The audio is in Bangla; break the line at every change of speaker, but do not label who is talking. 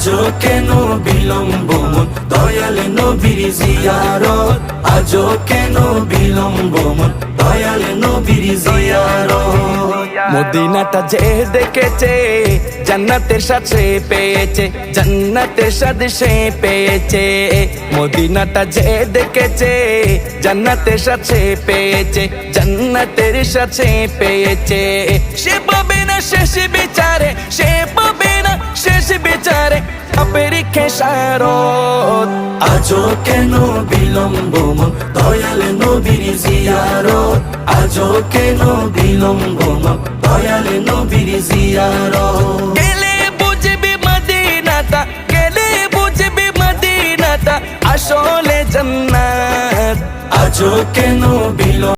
আজও কেন বিলম্ব মন দয়াল নবীর জিয়ারত, আজও কেন বিলম্ব মন দয়াল নবীর জিয়ারত।
মদিনাটা যে দেখেছে জান্নাতের সাথে পেয়েছে, জান্নাতের সাথে সে পেয়েছে। মদিনাটা যে দেখেছে জান্নাতের সাথে পেয়েছে, জান্নাতের সাথে পেয়েছে। সে পাবে না শেষ বিচারে, সে পাবে না শেষ বিচারে পাপের খেসারত।
আজও কেন বিলম্ব মন দয়াল নবীর জিয়ারত, আজও কেন বিলম্ব মন দয়াল নবীর জিয়ারত।
গেলে বুঝবি মদিনাটা, গেলে বুঝবি মদিনাটা আসলে জান্নাত।
আজও কেন বিলম্ব